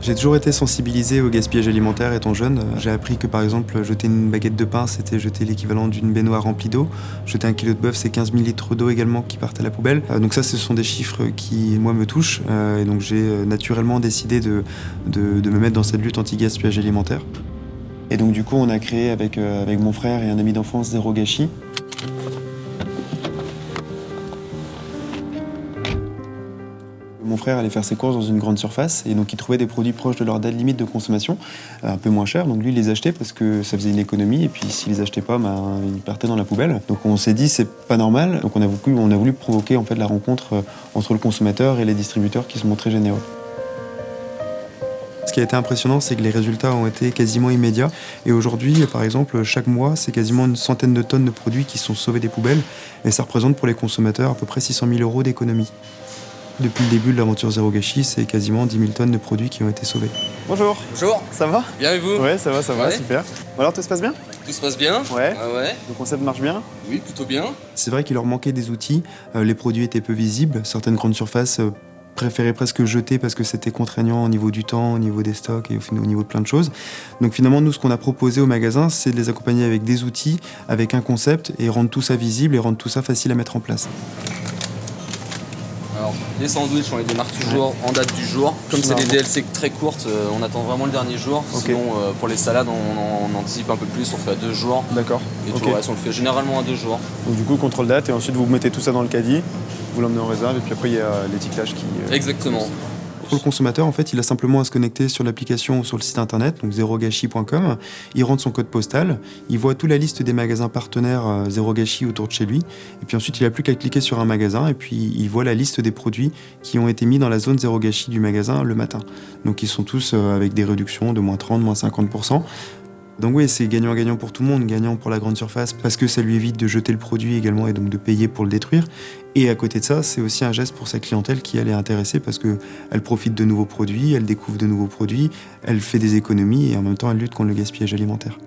J'ai toujours été sensibilisé au gaspillage alimentaire étant jeune. J'ai appris que par exemple, jeter une baguette de pain, c'était jeter l'équivalent d'une baignoire remplie d'eau. Jeter un kilo de bœuf, c'est 15 000 litres d'eau également qui partent à la poubelle. Donc ça, ce sont des chiffres qui, moi, me touchent. Et donc j'ai naturellement décidé de me mettre dans cette lutte anti-gaspillage alimentaire. Et donc du coup, on a créé avec mon frère et un ami d'enfance Zéro Gâchis. Mon frère allait faire ses courses dans une grande surface et donc il trouvait des produits proches de leur date limite de consommation, un peu moins chers. Donc lui, il les achetait parce que ça faisait une économie et puis s'il les achetait pas, ils partaient dans la poubelle. Donc on s'est dit c'est pas normal. Donc on a voulu provoquer en fait la rencontre entre le consommateur et les distributeurs qui se montraient généreux. Ce qui a été impressionnant, c'est que les résultats ont été quasiment immédiats. Et aujourd'hui, par exemple, chaque mois, c'est quasiment une centaine de tonnes de produits qui sont sauvés des poubelles. Et ça représente pour les consommateurs à peu près 600 000 € d'économie. Depuis le début de l'aventure Zéro Gâchis, c'est quasiment 10 000 tonnes de produits qui ont été sauvés. Bonjour. Bonjour. Ça va? Bien et vous? Ouais, ça va, Ouais. super. Alors tout se passe bien? Tout se passe bien? Ouais. Ah ouais. Le concept marche bien? Oui, plutôt bien. C'est vrai qu'il leur manquait des outils, les produits étaient peu visibles, certaines grandes surfaces préféraient presque jeter parce que c'était contraignant au niveau du temps, au niveau des stocks et au niveau de plein de choses. Donc finalement, nous, ce qu'on a proposé aux magasins, c'est de les accompagner avec des outils, avec un concept et rendre tout ça visible et rendre tout ça facile à mettre en place. Alors, les sandwichs, on les démarre toujours en date du jour. Comme c'est des DLC très courtes, on attend vraiment le dernier jour. Ok. Sinon, pour les salades, on anticipe un peu plus, on fait à 2 jours. D'accord. Et Ok. tout le reste, on le fait généralement à 2 jours. Donc du coup, contrôle date et ensuite vous mettez tout ça dans le caddie, vous l'emmenez en réserve et puis après il y a l'étiquetage qui... Exactement. Pour le consommateur, en fait, il a simplement à se connecter sur l'application ou sur le site internet, donc zerogachis.com. Il rentre son code postal, il voit toute la liste des magasins partenaires Zéro Gâchis autour de chez lui. Et puis ensuite, il n'a plus qu'à cliquer sur un magasin et puis il voit la liste des produits qui ont été mis dans la zone Zéro Gâchis du magasin le matin. Donc ils sont tous avec des réductions de moins 30, moins 50%. Donc oui, c'est gagnant-gagnant pour tout le monde, gagnant pour la grande surface parce que ça lui évite de jeter le produit également et donc de payer pour le détruire. Et à côté de ça, c'est aussi un geste pour sa clientèle qui elle est intéressée parce qu'elle profite de nouveaux produits, elle découvre de nouveaux produits, elle fait des économies et en même temps elle lutte contre le gaspillage alimentaire.